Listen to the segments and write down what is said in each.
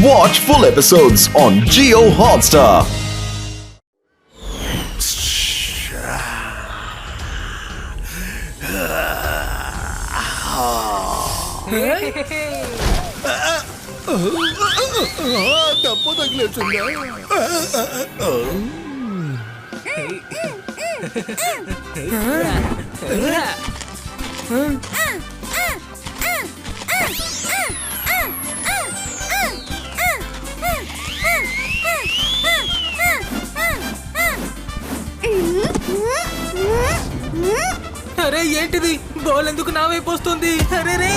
Watch full episodes on Jio Hotstar. తప్పు తగిలేస్తుందా? అరే ఏంటిది? బాల్ ఎందుకు నా వైపు వస్తుంది? అరే రే,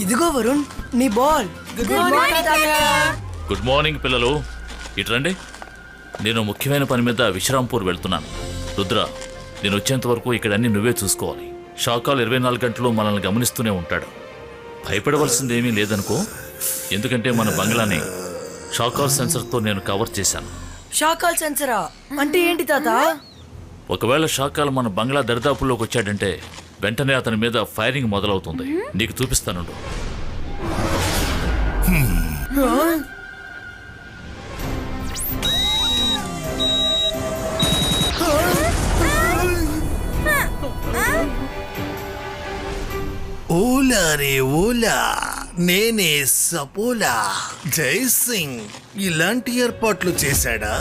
ఇదిగో వరుణ్, నీ బాల్. గుడ్ మార్నింగ్ పిల్లలు, ఇటు రండి. నేను ముఖ్యమైన పని మీద విశ్రాంపూర్ వెళ్తున్నాను. రుద్ర, నేను వచ్చేంత వరకు ఇక్కడ అన్ని నువ్వే చూసుకోవాలి. షాకాల్ 24 గంటలు మనల్ని గమనిస్తూనే ఉంటాడు. భయపడవలసిందేమీ లేదనుకో, ఎందుకంటే మన బంగ్లాని షాకాల్ సెన్సర్తో నేను కవర్ చేశాను. షాకాల్ సెన్సరా అంటే ఏంటి తాత? ఒకవేళ షాకాల్ మన బంగ్లా దరిదాపుల్లోకి వచ్చాడంటే వెంటనే అతని మీద ఫైరింగ్ మొదలవుతుంది. నీకు చూపిస్తానుండు. ఓలా రే ఓలా, నేనే సపోలా. జై సింగ్ ఇలాంటి ఏర్పాట్లు చేశాడా?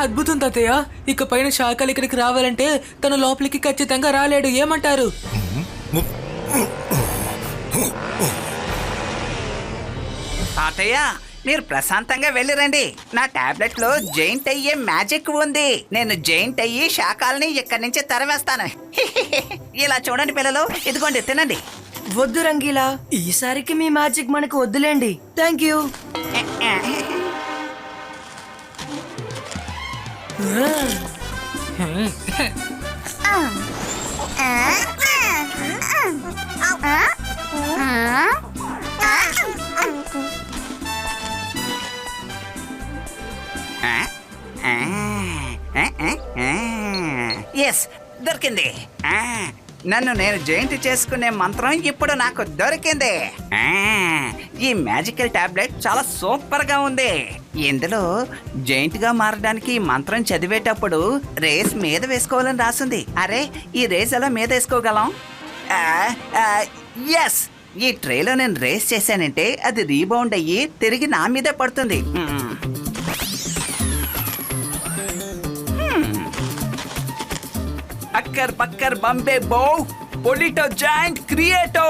అద్భుతం తాతయ్య. ఇక పైన షాకాల్ ఇక్కడికి రావాలంటే తన లోపలికి ఖచ్చితంగా రాలేడు. ఏమంటారు? తాతయ్య, మీరు ప్రశాంతంగా వెళ్ళిరండి. నా టాబ్లెట్ లో జైంట్ అయ్యే మ్యాజిక్ ఉంది. నేను జైంట్ అయ్యి శాఖల్ని ఇక్కడి నుంచి తరివేస్తాను. ఇలా చూడండి పిల్లలు, ఇదిగోండి తినండి. వద్దు రంగీలా, ఈసారికి మీ మ్యాజిక్ మనకు వద్దులేండి. Thank you. ఎస్, దొరికింది. నన్ను నేను జైంట్ చేసుకునే మంత్రం ఇప్పుడు నాకు దొరికింది. ఈ మ్యాజికల్ టాబ్లెట్ చాలా సూపర్ గా ఉంది. ఇందులో జైంట్ గా మారడానికి ఈ మంత్రం చదివేటప్పుడు రేస్ మీద వేసుకోవాలని రాసింది. అరే, ఈ రేస్ ఎలా మీద వేసుకోగలం? ఎస్, ఈ ట్రేలో నేను రేస్ చేశానంటే అది రీబౌండ్ అయ్యి తిరిగి నా మీదే పడుతుంది. అక్కర్ పక్కర్ బంబే బో పొలిటో జాయింట్ క్రియేటో.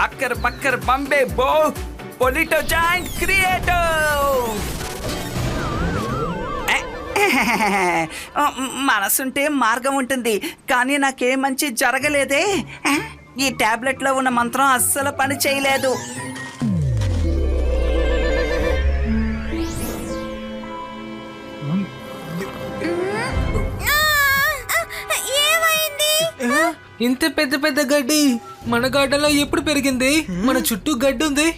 అక్కర్ పక్కర్ బంబే బో పొలిటో జాయింట్ క్రియేటో. మనసుంటే మార్గం ఉంటుంది, కానీ నాకే మంచి జరగలేదే. ఈ టాబ్లెట్ లో ఉన్న మంత్రం అస్సలు పని చేయలేదు. ఇంత పెద్ద పెద్ద గడ్డి మన గార్డెన్లో ఎప్పుడు పెరిగింది? మన చుట్టూ గడ్డి ఉంది.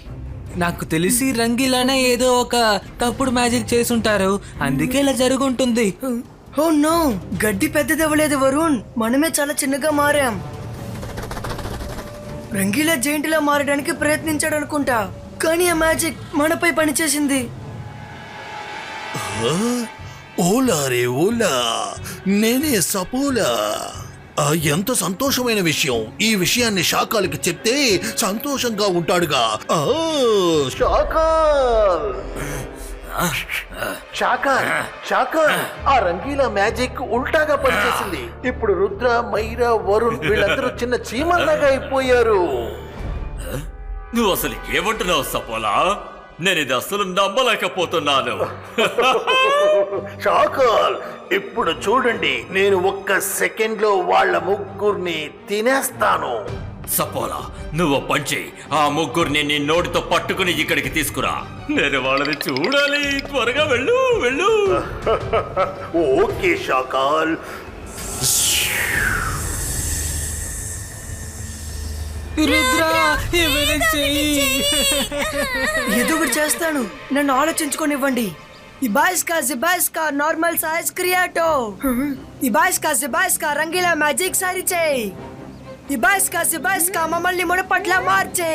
నాకు తెలిసి రంగీలానే ఏదో ఒక తప్పుడు మ్యాజిక్ చేసుంటారు, అందుకే ఇలా జరుగుంటుంది. ఓ నో, గడ్డి పెద్దదవ్వలేదు వరుణ్, మనమే చాలా చిన్నగా మారాం. రంగీలా జైంట్లా మారడానికి ప్రయత్నించాడు అనుకుంటా, కానీ ఆ మ్యాజిక్ మనపై పనిచేసింది. ఓలా రే ఓలా, నేనే సపోలా. ఎంత సంతోషమైన విషయం. ఈ విషయాన్ని షాకాల్కి చెప్తే సంతోషంగా ఉంటాడుగా. షాకాల్, ఆ రంగీలా మ్యాజిక్ ఉల్టాగా పనిచేసింది. ఇప్పుడు రుద్ర, మైరా, వరుణ్ వీళ్ళందరూ చిన్న చీమల్లాగా అయిపోయారు. నువ్వు అసలు ఏమంటున్నావు సపోలా? నేను ఇది అసలు నమ్మలేకపోతున్నాను. షాకాల్, ఇప్పుడు చూడండి, నేను ఒక్క సెకండ్ లో వాళ్ళ ముగ్గురిని తినేస్తాను. సపోలా, నువ్వు పంచి ఆ ముగ్గురిని నీ నోటితో పట్టుకుని ఇక్కడికి తీసుకురా. నేను వాళ్ళని చూడాలి. త్వరగా వెళ్ళు వెళ్ళు. ఓకే షాకాల్. రుద్ర ఏమైనా చెయ్యి. ఏదో ఒకటి చేస్తాను, నన్ను ఆలోచించుకోనివ్వండి. ఇబాయిస్కా జిబాయిస్కా నార్మల్ సైజ్ క్రియాటో. ఇబాయిస్కా జిబాయిస్కా రంగీలా మ్యాజిక్ సారీ చేయి. ఇబాయిస్కా జిబాయిస్కా మమ్మల్ని మునపట్ల మార్చే.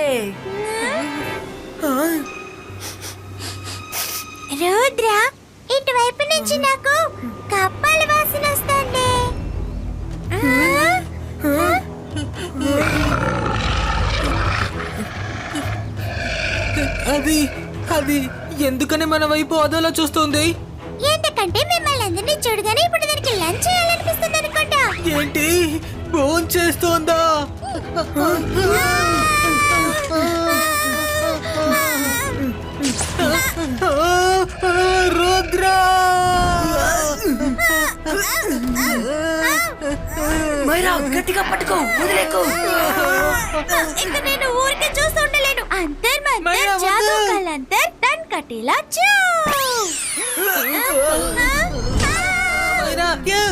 రుద్ర, ఇటువైపు నుంచి నాకు కప్పల వాసన వస్తుంది. అది అది ఎందుకని మన వైపు అదోలా చూస్తుంది? ఎందుకంటే మిమ్మల్ని అందరినీ చూడగానే ఇప్పుడు దానికి లంచ్ చేయాలనిపిస్తుంది అనుకుంటా. ఏంటి ఫోన్ చేస్తోందా? రుద్ర మైరా గట్టిగా పట్టుకో, వదిలేకు. ఇక నేను ఊరికే చూస్తూ ఉండలేను. అంతర్ మంతర్ మైరా, వద్దు. జాదూ కలంతర్ టన్ కటిలా చూ. మైరా, ఏ?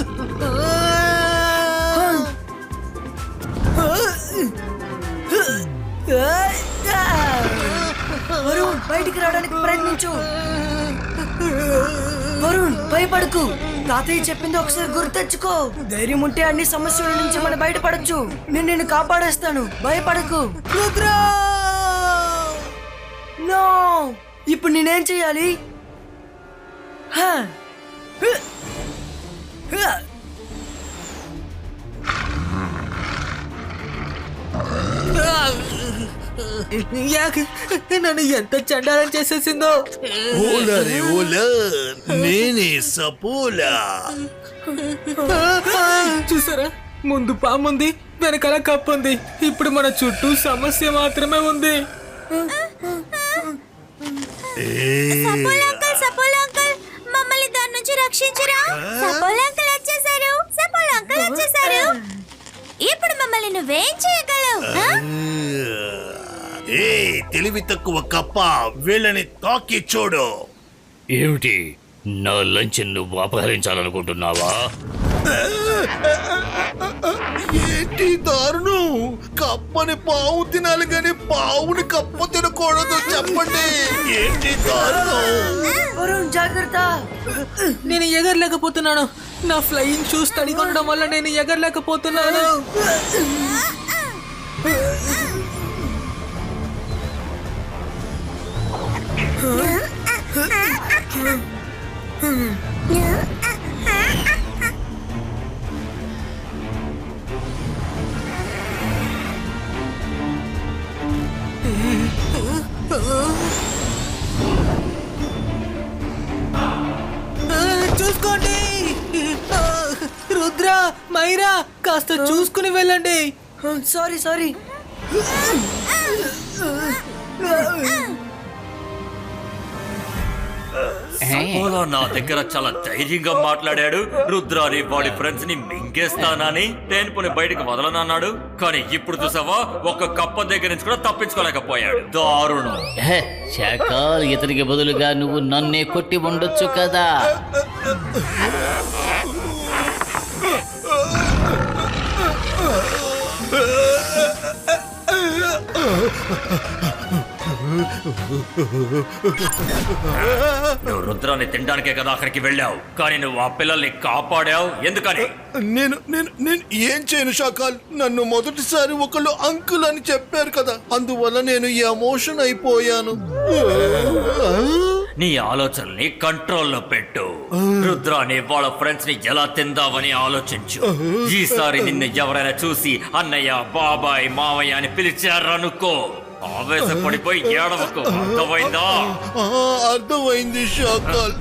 వరుణ్, బయటికి రావడానికి ప్రయత్నించు. వరుణ్, భయపడకు. తాతయ్య చెప్పింది ఒకసారి గుర్తెచ్చుకో. ధైర్యం ఉంటే అన్ని సమస్యల నుంచి మనం బయటపడచ్చు. నేను నిన్ను కాపాడేస్తాను, భయపడకు. రుద్ర! నో! ఇప్పుడు నేనేం చేయాలి? హ! హ! హ! నన్ను ఎంత చండాలం చేసేసిందో. ఓలరే ఓలా, నేనే సపోలా. చూసారా, ముందు పాముంది, వెనకాల కప్పుంది. ఇప్పుడు మన చుట్టూ సమస్య మాత్రమే ఉంది. సపోలా అంకుల్, మమ్మల్ని దాని నుంచి రక్షించరా. సపోలా అంకుల్ వచ్చేసారు. సపోలా అంకుల్ వచ్చేసారు. ఇప్పుడు మమ్మల్ని నువ్వేం చేయగలవు? ఏ తెలివి తక్కువ కప్ప, వీళ్ళని తాకి చూడు. ఏమిటి, నా లంచ్ నువ్వు అపహరించాలనుకుంటున్నావా? ఏంటి దారుణం? కప్పని పావు తినాలి గాని పావుని కప్ప తినకూడదు, చెప్పండి. ఏంటి దారుణం? వరుణ్, జాగ్రత్త. నేను ఎగరలేకపోతున్నాను. నా ఫ్లయింగ్ షూస్ తడిగా ఉండడం వల్ల నేను ఎగరలేకపోతున్నాను. చూసుకోండి. రుద్ర, మైరా, కాస్త చూసుకుని వెళ్ళండి. సారీ. సపోలా నా దగ్గర చాలా ధైర్యంగా మాట్లాడాడు. రుద్రాని వాడి ఫ్రెండ్స్ ని మింగేస్తానని, తేనుపుని బయటకు వదలనన్నాడు. కానీ ఇప్పుడు చూసావా, ఒక కప్ప దగ్గర నుంచి కూడా తప్పించుకోలేకపోయాడు. దారుణం. శాఖల్, ఇతనికి బదులుగా నువ్వు నన్నే కొట్టి ఉండొచ్చు కదా. నువ్వు రుద్రాన్ని తినడానికే కదా అక్కడికి వెళ్ళావు, కానీ నువ్వు ఆ పిల్లల్ని కాపాడావు. ఎందుకని? నేను నేను నేను ఏం చేయను షాకాల్. నన్ను మొదటిసారి ఒకళ్ళు అంకుల్ అని చెప్పారు కదా, అందువల్ల నేను ఎమోషన్ అయిపోయాను. నీ ఆలోచనల్ని కంట్రోల్లో పెట్టు. రుద్రాని వాళ్ళ ఫ్రెండ్స్ ని ఎలా తిందామని ఆలోచించు. ఈసారి నిన్ను ఎవరైనా చూసి అన్నయ్య, బాబాయ్, మావయ్య అని పిలిచారనుకో, ఆవేశపడిపోయి ఏడవకు. అర్థమైందా? అర్థమైంది షాకాల్.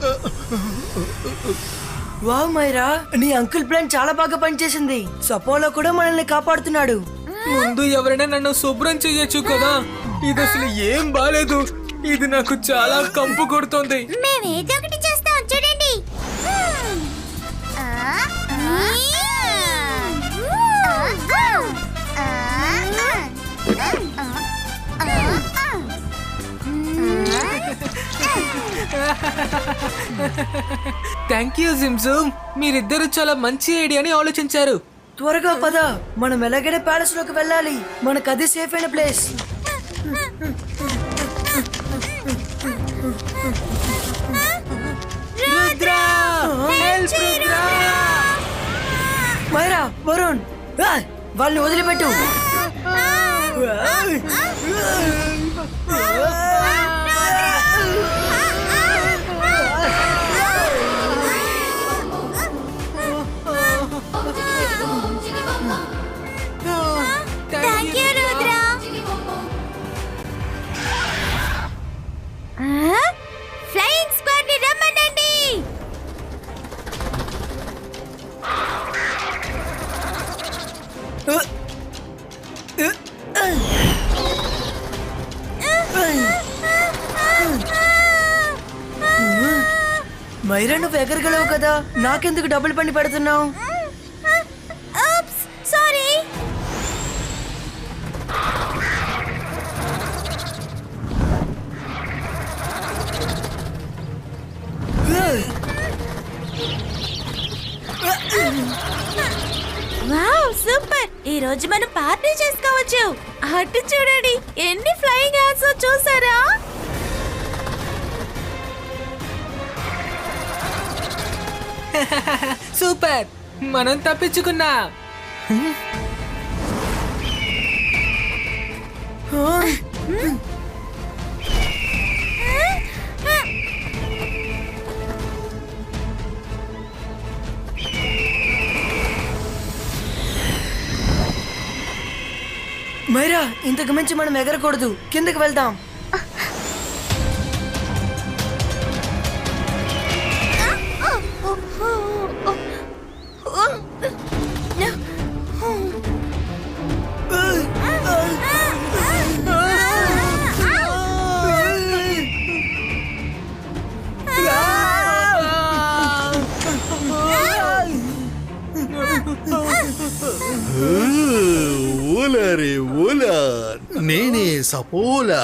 వావ్ మైరా, నీ అంకుల్ ప్లాన్ చాలా బాగా పనిచేసింది. సపోలా కూడా మనల్ని కాపాడుతున్నాడు. ముందు ఎవరైనా నన్ను శుభ్రం చెయ్యొచ్చు కదా. ఇది అసలు ఏం బాలేదు. ఇది నాకు చాలా కంపు కొడుతోంది. మేమేదో ఒకటి చేస్తాం, చూడండి. థ్యాంక్ యూ జిమ్జూమ్, మీరిద్దరు చాలా మంచి ఐడియాని ఆలోచించారు. త్వరగా పద, మనం ఎలాగైనా ప్యాలెస్ లోకి వెళ్ళాలి. మనకు అది సేఫ్ అయిన ప్లేస్. మైరా, వరుణ్, వాళ్ళని వదిలిపెట్టు. Thank you Rudra. Flying squad ని రమ్మనండి. మైరా, నువ్వు ఎగరగలవు కదా, నాకెందుకు డబుల్ పని పెడుతున్నావు? సారీ. Wow, super. ఈ రోజు మనం పార్టీ చేసుకోవచ్చు. అటు చూడండి, ఎన్ని ఫ్లయింగ్ హార్స్ చూసారా? సూపర్, మనం తప్పించుకున్నా. మైరా, ఇంతకు మించి మనం ఎగరకూడదు. కిందకి వెళ్దాం. ఓలారే ఓలా, నేనే సపోలా.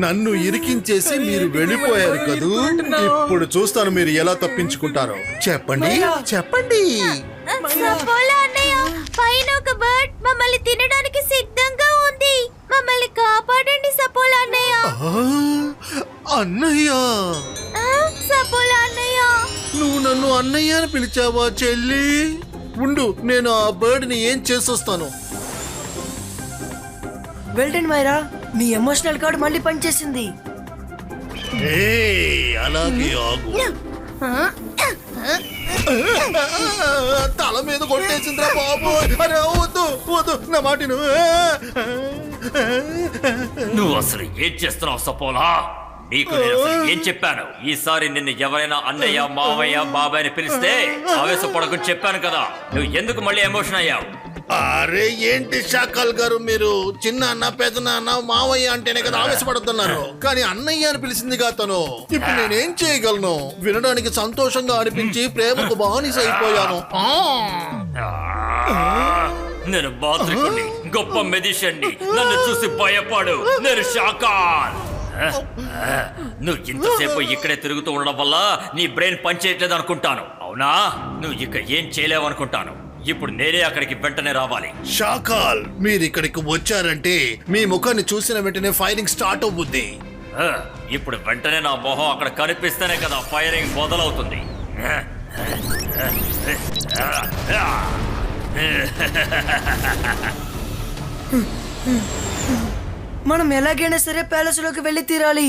నన్ను ఇరికించేసి మీరు వెళ్ళిపోయారు కదూ. ఇప్పుడు చూస్తాను మీరు ఎలా తప్పించుకుంటారో. చెప్పండి చెప్పండి. సపోలా అన్నయ్య, పైన ఒక బర్డ్ మమ్మల్ని తినడానికి సిద్ధంగా ఉంది. మమ్మల్ని కాపాడండి సపోలా అన్నయ్య. అన్నయ్య, సపోలా అన్నయ్య. నువ్వు నన్ను అన్నయ్య అని పిలిచావా చెల్లి? ఉండు, నేను ఆ బర్డ్ ని ఏం చేసొస్తాను. వెళ్ళండి మైరా, నీ ఎమోషనల్ కార్డు మళ్ళీ పనిచేసింది. అలాగే ఆగు. తల మీద కొట్టేసిందిరా బాబు. అరే వద్దు వద్దు, నా మాటిను. నువ్వు అసలు ఏం చేస్తున్నావు సపోలా? నీకు నేను అసలు ఏం చెప్పాను? ఈసారి నిన్ను ఎవరైనా అన్నయ్య, మావయ్య, బాబాయ్ అని పిలిస్తే ఆవేశపడకని చెప్పాను కదా. నువ్వు ఎందుకు మళ్ళీ ఎమోషన్ అయ్యావు? అరే ఏంటి షాకాల్ గారు, మీరు చిన్న అన్న, పెద్ద నాన్న, మావయ్య అంటేనే కదా ఆవేశపడుతున్నారు. కానీ అన్నయ్య అని పిలిచిందిగా తను. ఇప్పుడు నేనేం చేయగలను? వినడానికి సంతోషంగా అనిపించి ప్రేమకు బానిస అయిపోయాను. నేను మాంత్రికుడిని, గొప్ప మెజిషియన్ని. నన్ను చూసి భయపడు. నేను షాకాల్. నువ్వు ఇంతసేపు ఇక్కడే తిరుగుతూ ఉండడం వల్ల నీ బ్రెయిన్ పనిచేయట్లేదు అనుకుంటాను. అవునా? నువ్వు ఇక్కడ ఏం చేయలేవు అనుకుంటాను. ఇప్పుడు నేనే అక్కడికి వెంటనే రావాలి. షాకాల్, మీరు ఇక్కడికి వచ్చారంటే మీ ముఖాన్ని చూసిన వెంటనే ఫైరింగ్ స్టార్ట్ అవుతుంది. ఇప్పుడు వెంటనే నా మొహం అక్కడ కనిపిస్తేనే కదా ఫైరింగ్ మొదలవుతుంది. మనం ఎలాగైనా సరే ప్యాలెస్ లోకి వెళ్ళి తీరాలి.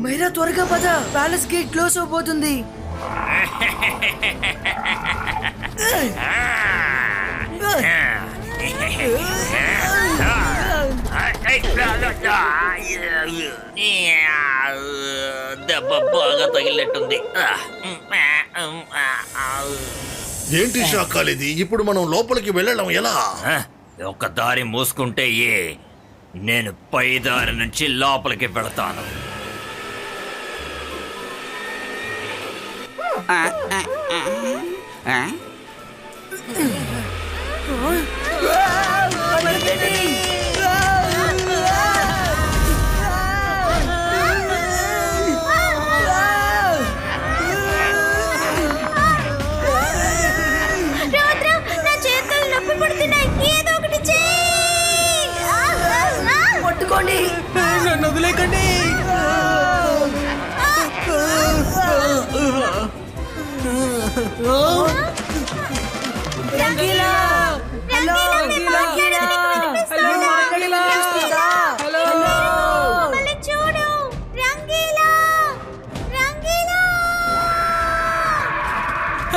మైరా, త్వరగా పద, ప్యాలెస్ గేట్ క్లోజ్ అవబోతుంది. దెబ్బ బాగా తగిలినట్టుంది. ఏంటి షాకాల్ ఇది? ఇప్పుడు మనం లోపలికి వెళ్ళడం ఎలా? ఒక దారి మూసుకుంటే నేను పై దారి నుంచి లోపలికి వెళతాను.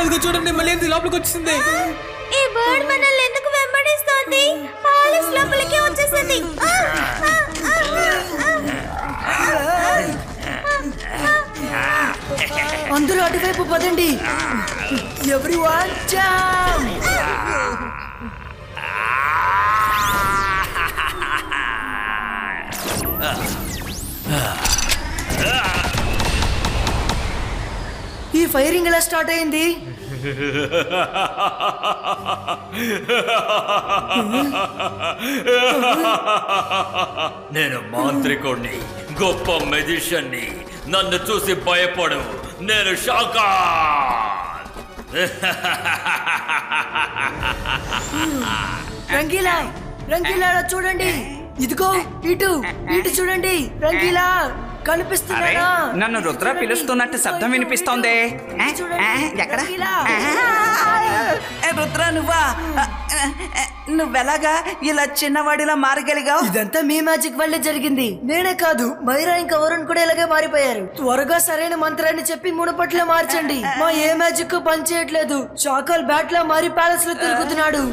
అదిగో చూడండి మళ్ళీ ఏంది లోపలికి వచ్చింది. ఈ బర్డ్ మనల్ని ఎందుకు వెంబడిస్తోంది? పాలిస్ లోపలికి వచ్చేసింది. అందరూ అటువైపు పదండి. Everyone jump. ఈ ఫైరింగ్ ఎలా స్టార్ట్ అయింది? నేను మాంత్రికుణ్ణి, గొప్ప మెజిషియన్ని. నన్ను చూసి భయపడు, నేను షాకా. రంగీలా, రంగీలా చూడండి. ఇదిగో ఇటు ఇటు చూడండి. రంగీలా కనిపిస్తున్నాడా? నన్ను రుద్ర పిలుస్తున్నట్టు శబ్దం వినిపిస్తోంది. ఎక్కడ? రుద్ర నువ్వా? నువ్వెలాగా ఇలా చిన్నవాడిలా మారగలిగావు? ఇదంతా మీ మ్యాజిక్ వల్లే జరిగింది. నేనే కాదు, మైరా ఇంకా వరుణ్ కూడా ఇలాగే మారిపోయారు. త్వరగా సరైన మంత్రాన్ని చెప్పి మునుపట్ల మార్చండి. మా ఏ మ్యాజిక్ పని చేయట్లేదు. చాకల్ బ్యాట్ లా మారి ప్యాలెస్ లో తిరుగుతున్నాడు.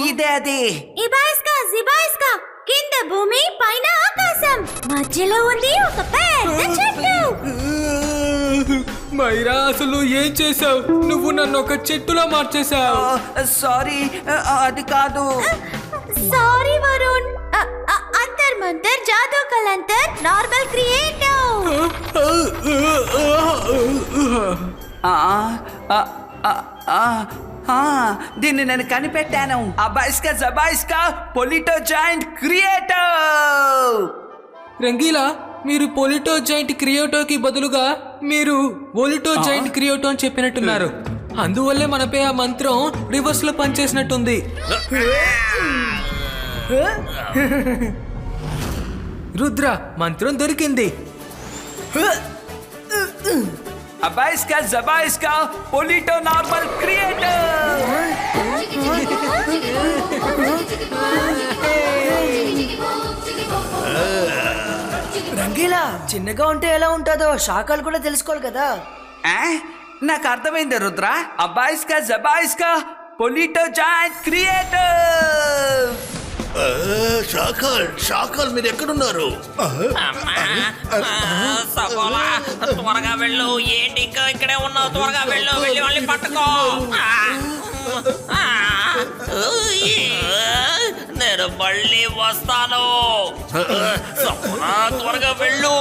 ఇదే అది. ఇబాయిస్కా జిబాయిస్కా, కింద భూమి పైన ఆకాశం, మధ్యలో ఉంది ఒక పెద్ద చెట్టు. మైరా అసలు ఏం చేసావు? నువ్వు నన్ను ఒక చెట్టులా మార్చేశావు. సారీ, అది కాదు. సారీ వరుణ్. అంతర్ మంతర్ జాదూ కలంతర్ నార్మల్ క్రియేటివ్. దీన్ని నేను కనిపెట్టాను. అబాయిస్కా జబాయిస్కా పొలిటో జాయింట్ క్రియేటివ్. రంగీలా, మీరు పొలిటో జాయింట్ క్రియోటోకి బదులుగా మీరు ఒలిటో జాయింట్ క్రియోటో అని చెప్పినట్టున్నారు. అందువల్లే మనపై ఆ మంత్రం రివర్స్ లో పనిచేసినట్టుంది. రుద్ర, మంత్రం దొరికింది. అబాయిస్కా జబాయిస్కా పొలిటో నార్మల్ క్రియేటివ్. రంగీలా, చిన్నగా ఉంటే ఎలా ఉంటుందో శాఖలు కూడా తెలుసుకోవాలి కదా. నాకు అర్థమైంది రుద్ర. అబాయిస్కా జబాయిస్కా పొలిటో జాయింట్ క్రియేటివ్. షాకాల్ మీరు ఎక్కడున్నారు? త్వరగా వెళ్ళు. ఏంటి ఇంకా ఇక్కడే ఉన్నావు? త్వరగా వెళ్ళు, వెళ్ళి వాళ్ళని పట్టుకో. నేను మళ్ళీ వస్తాను. త్వరగా వెళ్ళు.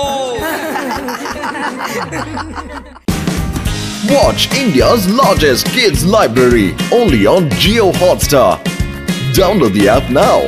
Watch India's largest kids library only on Jio Hotstar. Download the app now.